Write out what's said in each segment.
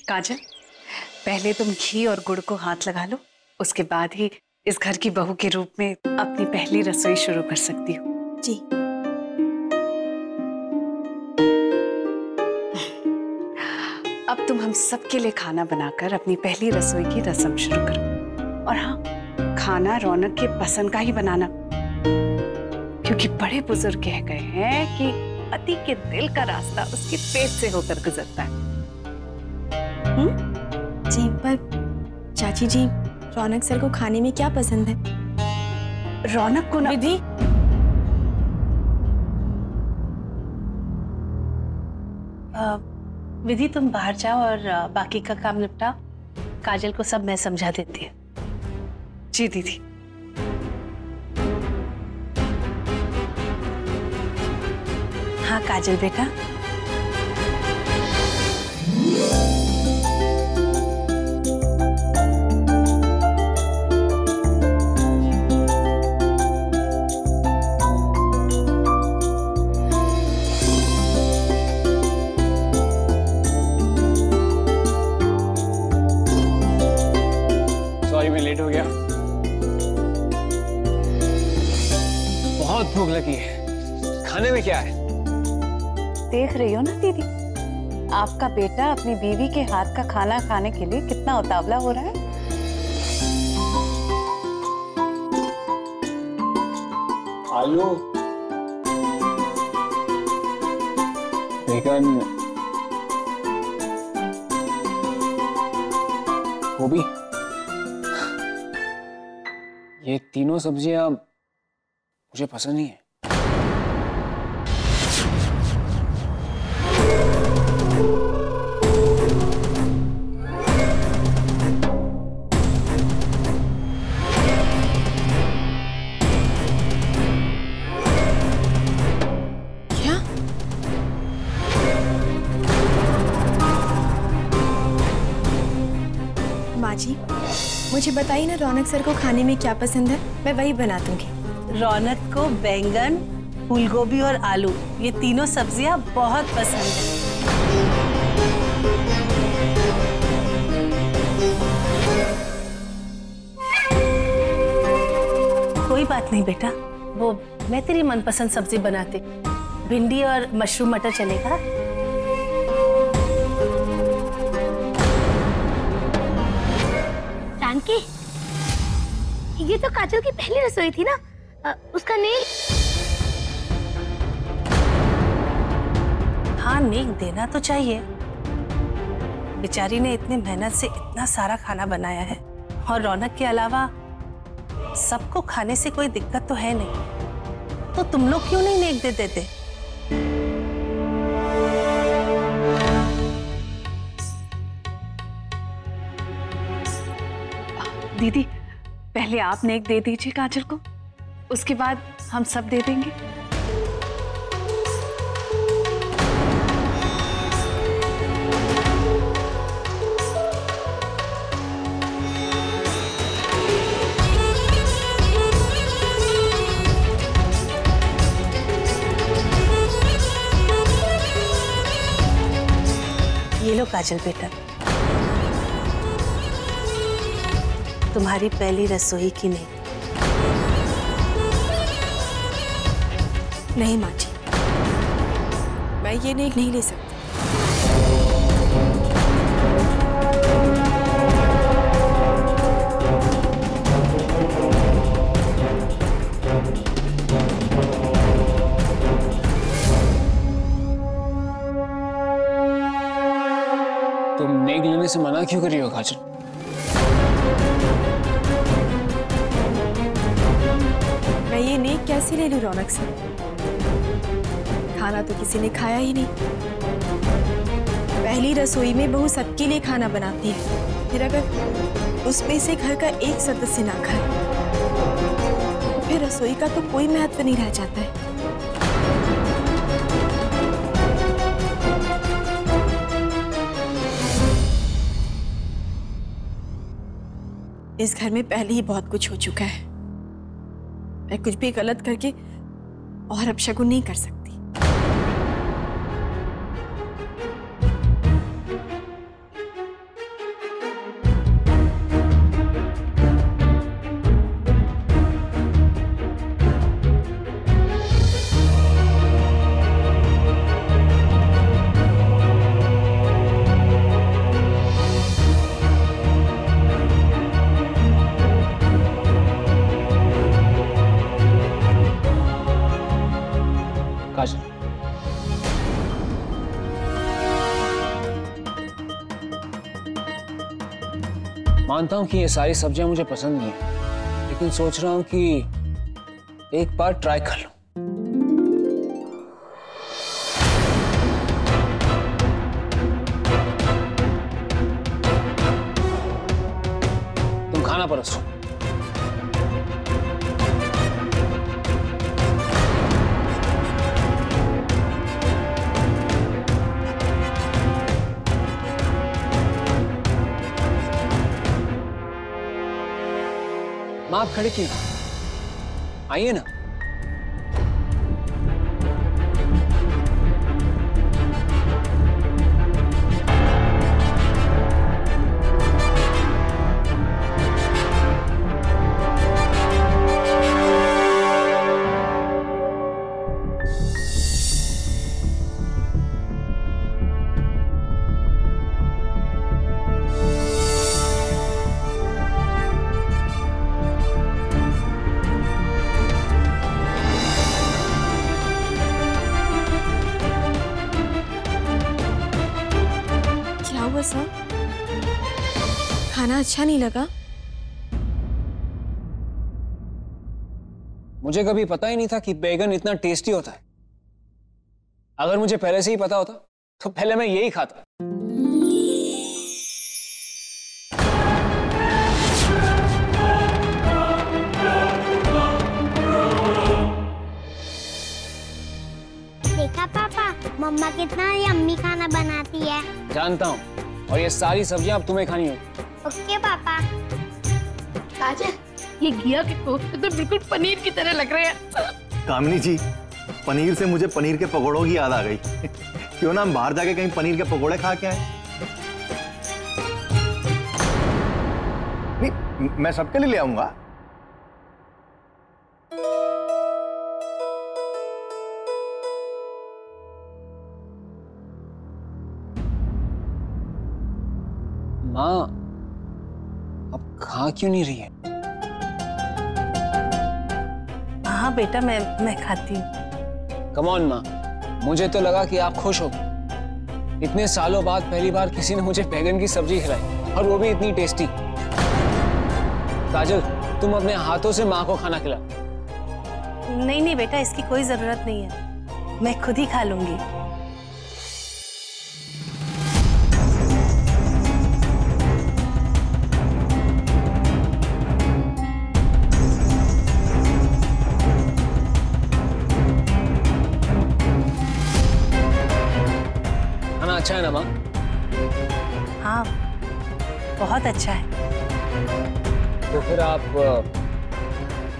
काजल, पहले तुम घी और गुड़ को हाथ लगा लो, उसके बाद ही इस घर की बहू के रूप में अपनी पहली रसोई शुरू कर सकती हो। जी। अब तुम हम सबके लिए खाना बनाकर अपनी पहली रसोई की रस्म शुरू करो। और हाँ, खाना रौनक के पसंद का ही बनाना, क्योंकि बड़े बुजुर्ग कह गए हैं कि पति के दिल का रास्ता उसके पेट से होकर गुजरता है। जी, पर चाची जी, रौनक सर को खाने में क्या पसंद है? रौनक को ना विधि, विधि तुम बाहर जाओ और बाकी का काम निपटाओ। काजल को सब मैं समझा देती हूँ। जी दीदी। हाँ काजल बेटा, मैं लेट हो गया। बहुत भूख लगी है। खाने में क्या है? देख रही हो ना दीदी, आपका बेटा अपनी बीवी के हाथ का खाना खाने के लिए कितना उतावला हो रहा है। आलू, बैगन, गोभी, ये तीनों सब्जियां मुझे पसंद नहीं है। क्या? माँ जी, मुझे बताइए ना, रौनक सर को खाने में क्या पसंद है, मैं वही बना दूंगी। रौनक को बैंगन, फूलगोभी और आलू, ये तीनों सब्जियां बहुत पसंद है। कोई बात नहीं बेटा, वो मैं तेरी मनपसंद सब्जी बनाती। भिंडी और मशरूम मटर चलेगा? जानकी, ये तो काजल की पहली रसोई थी ना, उसका नेक। हाँ, नेक देना तो चाहिए। बेचारी ने इतनी मेहनत से इतना सारा खाना बनाया है, और रौनक के अलावा सबको खाने से कोई दिक्कत तो है नहीं, तो तुम लोग क्यों नहीं नेक दे देते? दीदी, पहले आप नेक दे दीजिए काजल को, उसके बाद हम सब दे देंगे। ये लो काजल बेटा, तुम्हारी पहली रसोई की नेक। नहीं माँ जी, मैं ये नेक नहीं ले सकती। तुम नेक लेने से मना क्यों कर रही हो काजल? मैं ये नेक कैसे ले लूं रौनक से? खाना तो किसी ने खाया ही नहीं। पहली रसोई में बहू सबके लिए खाना बनाती है, फिर अगर उसमें से घर का एक सदस्य ना खाए तो फिर रसोई का तो कोई महत्व नहीं रह जाता है। इस घर में पहले ही बहुत कुछ हो चुका है, मैं कुछ भी गलत करके और अपशगुन नहीं कर सकती। मानता हूँ कि ये सारी सब्जियां मुझे पसंद नहीं है, लेकिन सोच रहा हूँ कि एक बार ट्राई कर लूं। तुम खाना परोसो। माँ आप खड़े क्यों? आइए ना। सर, खाना अच्छा नहीं लगा? मुझे कभी पता ही नहीं था कि बैगन इतना टेस्टी होता है। अगर मुझे पहले से ही पता होता तो पहले मैं यही खाता। देखा पापा, मम्मा कितना यम्मी खाना बनाती है। जानता हूँ, और ये सारी सब्जियां अब तुम्हें खानी होगी। ओके पापा। काजल, ये घिया के कोफ्ते तो बिल्कुल पनीर की तरह लग रहे हैं। कामिनी जी, पनीर से मुझे पनीर के पकौड़ों की याद आ गई। क्यों ना हम बाहर जाके कहीं पनीर के पकौड़े खा के आए? नहीं, मैं सबके लिए ले आऊंगा। माँ अब खा क्यों नहीं रही है? हाँ बेटा, मैं खाती हूँ। कम ऑन माँ, मुझे तो लगा कि आप खुश हो। इतने सालों बाद पहली बार किसी ने मुझे बैगन की सब्जी खिलाई, और वो भी इतनी टेस्टी। काजल, तुम अपने हाथों से माँ को खाना खिला। नहीं नहीं बेटा, इसकी कोई जरूरत नहीं है, मैं खुद ही खा लूंगी। अच्छा है ना माँ? हाँ, बहुत अच्छा है। तो फिर आप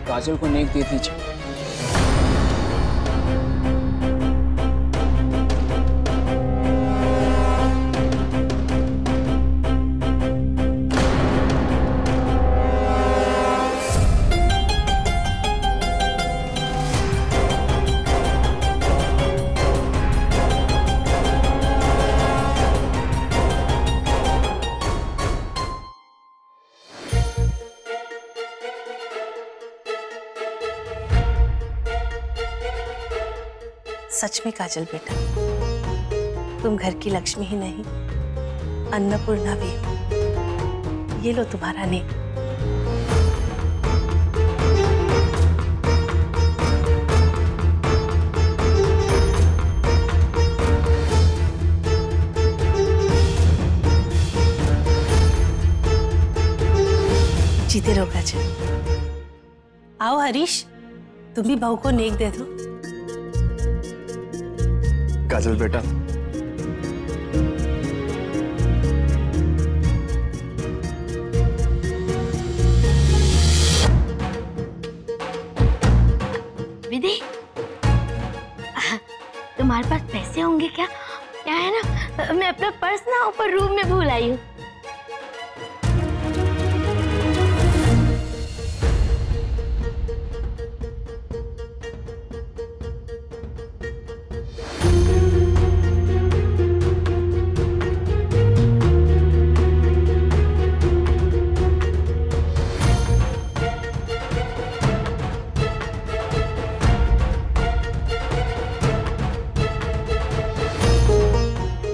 काजल को नेक दे दीजिए। सच में काजल बेटा, तुम घर की लक्ष्मी ही नहीं, अन्नपूर्णा भी हो। ये लो तुम्हारा नेक। जीते रहो काजल। आओ हरीश, तुम भी बहू को नेक दे दो। काजल बेटा, विधि, तुम्हारे पास पैसे होंगे क्या? क्या है ना, मैं अपना पर्स ना ऊपर रूम में भूल आई हूँ।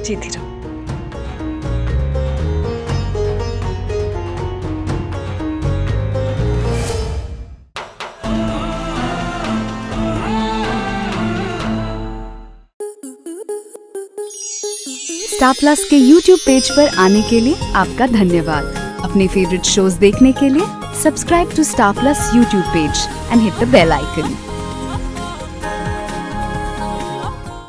जीती रहो। स्टार प्लस के YouTube पेज पर आने के लिए आपका धन्यवाद। अपने फेवरेट शोज देखने के लिए subscribe to Star Plus YouTube page and hit the bell icon.